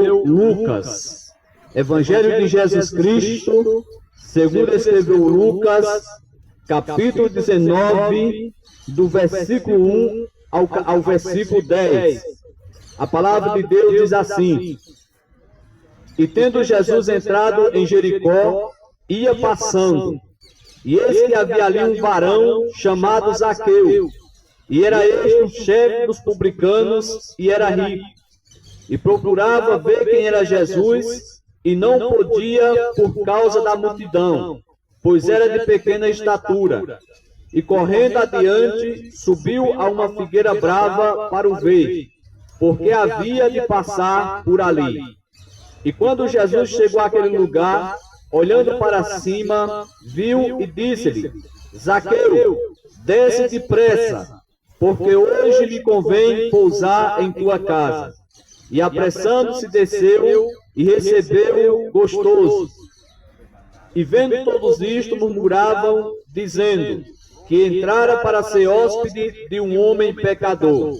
Lucas. Evangelho de Jesus Cristo, segundo escreveu Lucas, capítulo 19, do versículo 1 ao versículo 10. A palavra de Deus diz assim: E tendo Jesus entrado em Jericó, ia passando, e eis que havia ali um varão chamado Zaqueu, e era este o chefe dos publicanos, e era rico, e procurava ver quem era Jesus, e não podia por causa da multidão, pois era de pequena estatura. E correndo adiante, subiu a uma figueira brava para o ver, porque havia de passar por ali. E quando Jesus chegou àquele lugar, olhando para cima, viu e disse-lhe: Zaqueu, desce depressa, porque hoje me convém pousar em tua casa. E apressando-se desceu e recebeu gostoso. E vendo todos isto, murmuravam, dizendo que entrara para ser hóspede de um homem pecador.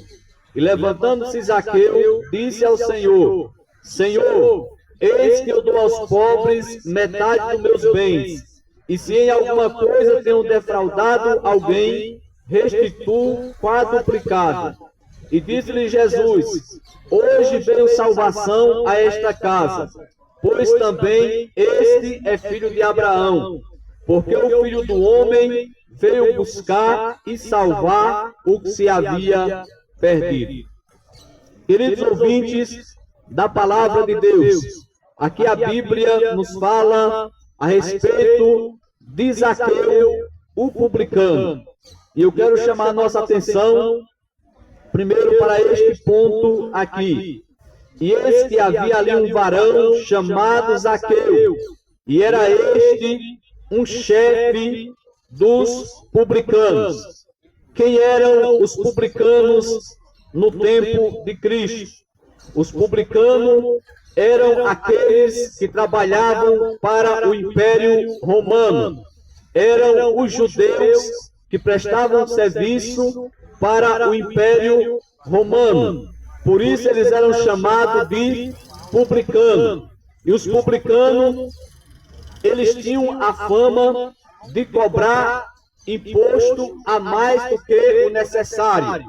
E levantando-se Zaqueu, disse ao Senhor: Senhor, eis que eu dou aos pobres metade dos meus bens, e se em alguma coisa tenho defraudado alguém, restituo quadruplicado. E disse-lhe Jesus: Hoje veio salvação a esta casa, pois também este é filho de Abraão, porque o Filho do Homem veio buscar e salvar o que se havia perdido. Queridos ouvintes da palavra de Deus, aqui a Bíblia nos fala a respeito de Zaqueu, o publicano. E eu quero chamar a nossa atenção primeiro para este ponto aqui. E eis que havia ali um varão chamado Zaqueu, e era este um chefe dos publicanos. Quem eram os publicanos no tempo de Cristo? Os publicanos eram aqueles que trabalhavam para o Império Romano. Eram os judeus que prestavam serviço para o Império Romano. Por isso eles eram chamados de publicanos. E os publicanos, eles tinham a fama de cobrar imposto a mais do que o necessário.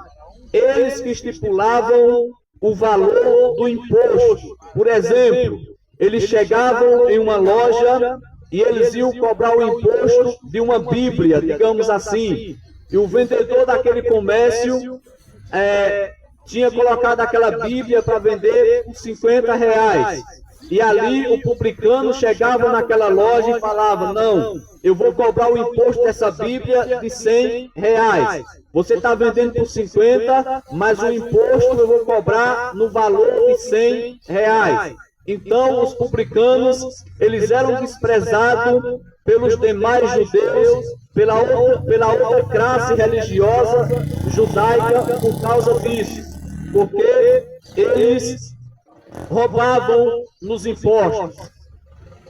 Eles que estipulavam o valor do imposto. Por exemplo, eles chegavam em uma loja e eles iam cobrar o imposto de uma Bíblia, digamos assim. E o vendedor daquele comércio tinha colocado aquela Bíblia para vender por R$50. E ali o publicano chegava naquela loja e falava: não, eu vou cobrar o imposto dessa Bíblia de R$100. Você está vendendo por 50, mas o imposto eu vou cobrar no valor de R$100. Então os publicanos, eles eram desprezados pelos demais judeus, pela outra classe religiosa judaica por causa disso, porque eles roubavam nos impostos.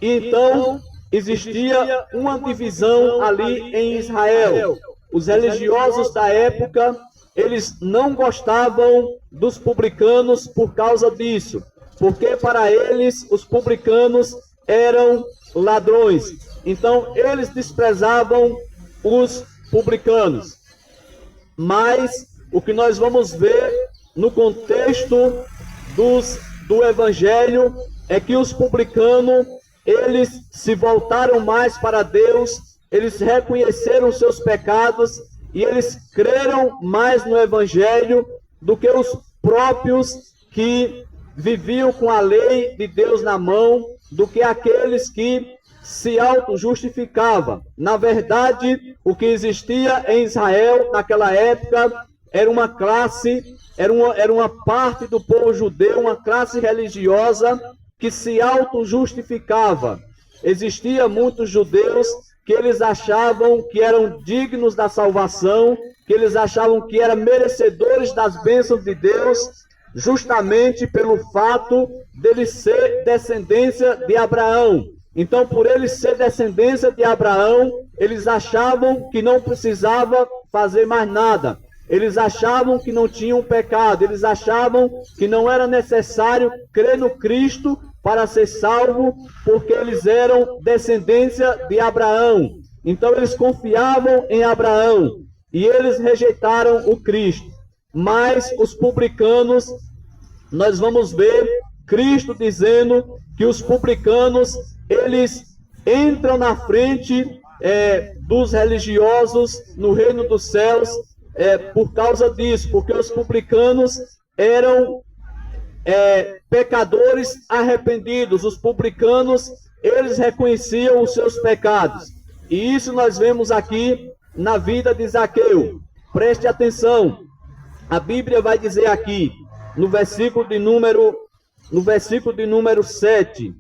Então existia uma divisão ali em Israel. Os religiosos da época, eles não gostavam dos publicanos por causa disso, porque para eles os publicanos eram ladrões. Então eles desprezavam os publicanos. Mas o que nós vamos ver no contexto do Evangelho é que os publicanos, eles se voltaram mais para Deus, eles reconheceram seus pecados e eles creram mais no Evangelho do que os próprios que viviam com a lei de Deus na mão, do que aqueles que se auto-justificavam. Na verdade, o que existia em Israel naquela época era uma classe, era uma parte do povo judeu, uma classe religiosa que se auto-justificava. Existia muitos judeus que eles achavam que eram dignos da salvação, que eles achavam que eram merecedores das bênçãos de Deus, justamente pelo fato deles ser descendência de Abraão. Então, por eles ser descendência de Abraão, eles achavam que não precisava fazer mais nada. Eles achavam que não tinham pecado, eles achavam que não era necessário crer no Cristo para ser salvo, porque eles eram descendência de Abraão. Então eles confiavam em Abraão e eles rejeitaram o Cristo. Mas os publicanos, nós vamos ver Cristo dizendo que os publicanos, eles entram na frente dos religiosos no reino dos céus por causa disso, porque os publicanos eram pecadores arrependidos. Os publicanos, eles reconheciam os seus pecados. E isso nós vemos aqui na vida de Zaqueu. Preste atenção. A Bíblia vai dizer aqui, no versículo de número 7.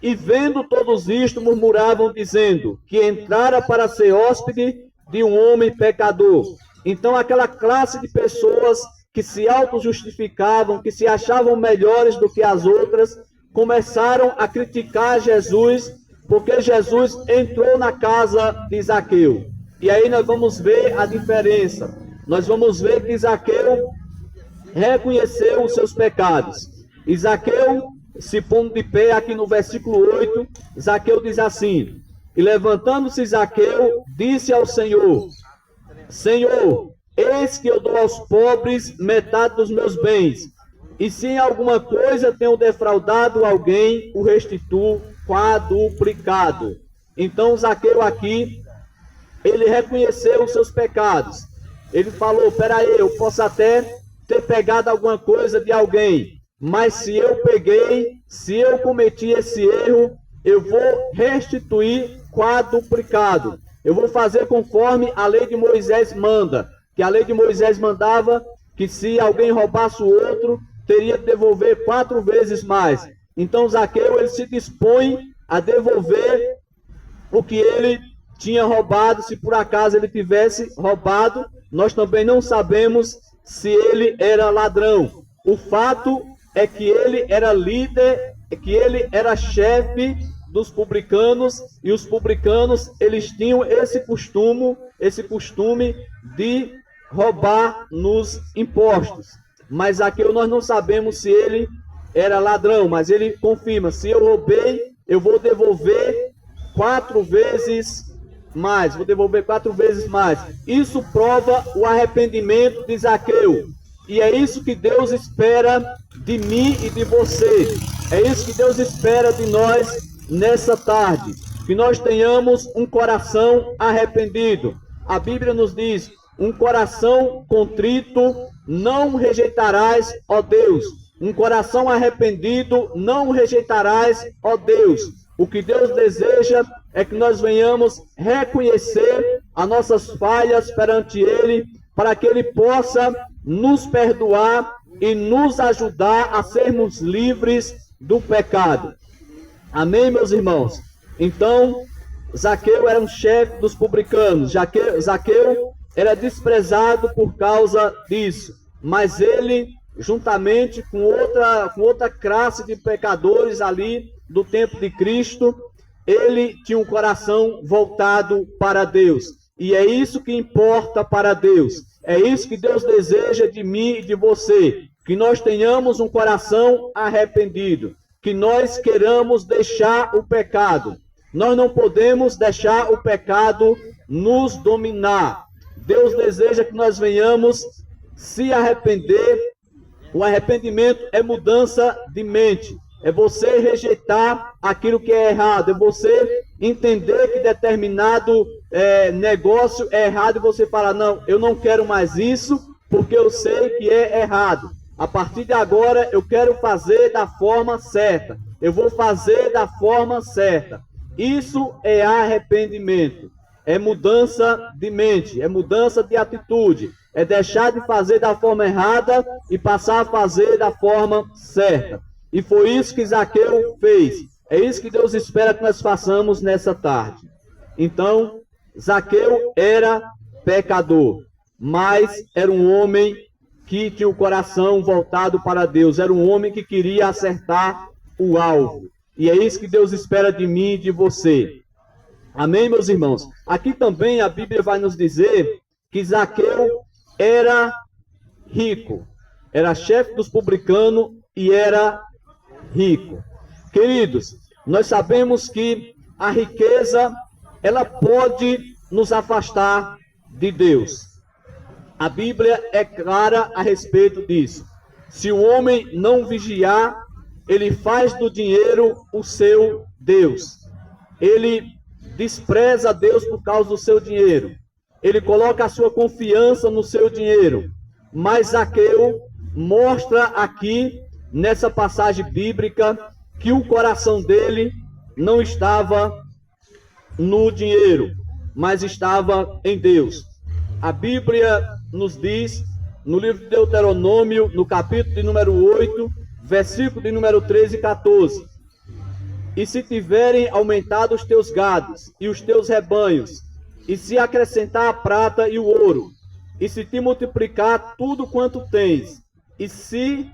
E vendo todos isto, murmuravam, dizendo que entrara para ser hóspede de um homem pecador. Então aquela classe de pessoas que se auto-justificavam, que se achavam melhores do que as outras, começaram a criticar Jesus, porque Jesus entrou na casa de Zaqueu. E aí nós vamos ver a diferença. Nós vamos ver que Zaqueu reconheceu os seus pecados. E Zaqueu, se pondo de pé aqui no versículo 8, Zaqueu diz assim: e levantando-se Zaqueu, disse ao Senhor: Senhor, eis que eu dou aos pobres metade dos meus bens, e se em alguma coisa tenho defraudado alguém, o restituo quadruplicado. Então Zaqueu aqui, ele reconheceu os seus pecados. Ele falou: peraí, eu posso até ter pegado alguma coisa de alguém, mas se eu cometi esse erro, eu vou restituir quadruplicado. Eu vou fazer conforme a lei de Moisés manda, que a lei de Moisés mandava que se alguém roubasse o outro, teria de devolver 4 vezes mais. Então Zaqueu, ele se dispõe a devolver o que ele tinha roubado. Se por acaso ele tivesse roubado, nós também não sabemos se ele era ladrão. O fato é que ele era líder, que ele era chefe dos publicanos, e os publicanos, eles tinham esse costume de roubar nos impostos. Mas Zaqueu, nós não sabemos se ele era ladrão, mas ele confirma: se eu roubei, eu vou devolver 4 vezes mais. Vou devolver 4 vezes mais. Isso prova o arrependimento de Zaqueu. E é isso que Deus espera de mim e de você. É isso que Deus espera de nós nessa tarde. Que nós tenhamos um coração arrependido. A Bíblia nos diz: um coração contrito não rejeitarás, ó Deus. Um coração arrependido não rejeitarás, ó Deus. O que Deus deseja é que nós venhamos reconhecer as nossas falhas perante Ele, para que Ele possa nos perdoar e nos ajudar a sermos livres do pecado. Amém, meus irmãos? Então, Zaqueu era um chefe dos publicanos. Zaqueu era desprezado por causa disso. Mas ele, juntamente com outra classe de pecadores ali do tempo de Cristo, ele tinha um coração voltado para Deus. E é isso que importa para Deus. É isso que Deus deseja de mim e de você. Que nós tenhamos um coração arrependido. Que nós queiramos deixar o pecado. Nós não podemos deixar o pecado nos dominar. Deus deseja que nós venhamos se arrepender. O arrependimento é mudança de mente. É você rejeitar aquilo que é errado. É você entender que determinado negócio é errado e você fala: não, eu não quero mais isso porque eu sei que é errado. A partir de agora eu quero fazer da forma certa. Eu vou fazer da forma certa. Isso é arrependimento. É mudança de mente, é mudança de atitude. É deixar de fazer da forma errada e passar a fazer da forma certa. E foi isso que Zaqueu fez. É isso que Deus espera que nós façamos nessa tarde. Então, Zaqueu era pecador, mas era um homem que tinha o coração voltado para Deus. Era um homem que queria acertar o alvo. E é isso que Deus espera de mim e de você. Amém, meus irmãos? Aqui também a Bíblia vai nos dizer que Zaqueu, era rico. Era chefe dos publicanos e era rico. Queridos, nós sabemos que a riqueza, ela pode nos afastar de Deus. A Bíblia é clara a respeito disso. Se o homem não vigiar, ele faz do dinheiro o seu Deus. Ele despreza Deus por causa do seu dinheiro. Ele coloca a sua confiança no seu dinheiro. Mas Zaqueu mostra aqui, nessa passagem bíblica, que o coração dele não estava no dinheiro, mas estava em Deus. A Bíblia nos diz, no livro de Deuteronômio, no capítulo de número 8, versículo de número 13 e 14. E se tiverem aumentado os teus gados e os teus rebanhos, e se acrescentar a prata e o ouro, e se te multiplicar tudo quanto tens, e se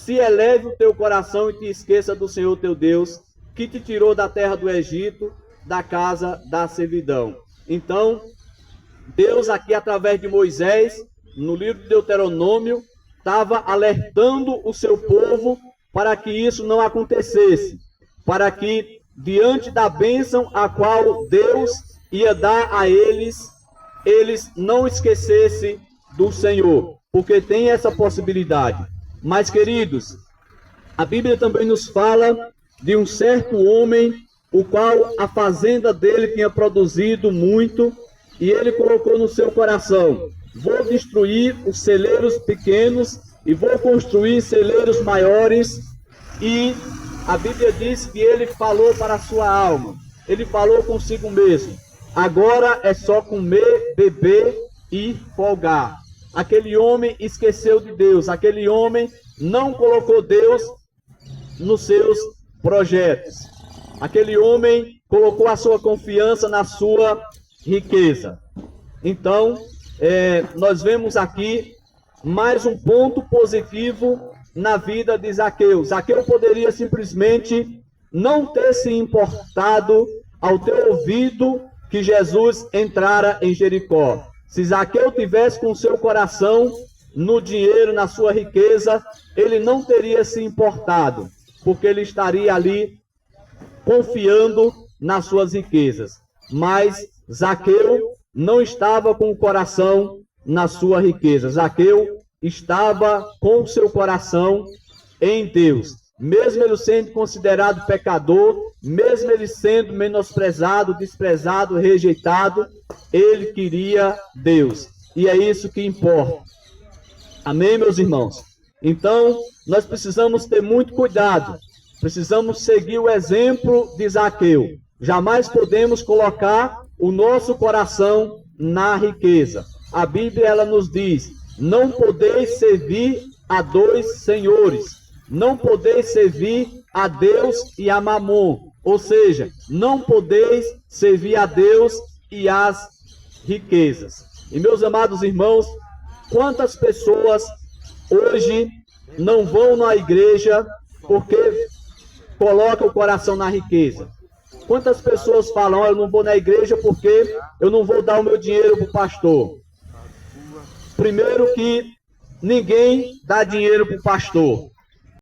eleve o teu coração e te esqueça do Senhor teu Deus, que te tirou da terra do Egito, da casa da servidão. Então, Deus aqui, através de Moisés, no livro de Deuteronômio, estava alertando o seu povo para que isso não acontecesse, para que, diante da bênção a qual Deus ia dar a eles, eles não esquecessem do Senhor, porque tem essa possibilidade. Mas, queridos, a Bíblia também nos fala de um certo homem, o qual a fazenda dele tinha produzido muito, e ele colocou no seu coração: vou destruir os celeiros pequenos e vou construir celeiros maiores. E a Bíblia diz que ele falou para a sua alma, ele falou consigo mesmo: agora é só comer, beber e folgar. Aquele homem esqueceu de Deus, aquele homem não colocou Deus nos seus projetos. Aquele homem colocou a sua confiança na sua riqueza. Então, nós vemos aqui mais um ponto positivo na vida de Zaqueu. Zaqueu poderia simplesmente não ter se importado ao ter ouvido que Jesus entrara em Jericó. Se Zaqueu tivesse com seu coração no dinheiro, na sua riqueza, ele não teria se importado, porque ele estaria ali confiando nas suas riquezas. Mas Zaqueu não estava com o coração na sua riqueza. Zaqueu estava com o seu coração em Deus. Mesmo ele sendo considerado pecador, mesmo ele sendo menosprezado, desprezado, rejeitado, ele queria Deus. E é isso que importa. Amém, meus irmãos? Então, nós precisamos ter muito cuidado. Precisamos seguir o exemplo de Zaqueu. Jamais podemos colocar o nosso coração na riqueza. A Bíblia, ela nos diz: não podeis servir a dois senhores. Não podeis servir a Deus e a Mamon. Ou seja, não podeis servir a Deus e as riquezas. E, meus amados irmãos, quantas pessoas hoje não vão na igreja porque colocam o coração na riqueza? Quantas pessoas falam: eu não vou na igreja porque eu não vou dar o meu dinheiro para o pastor? Primeiro que ninguém dá dinheiro para o pastor.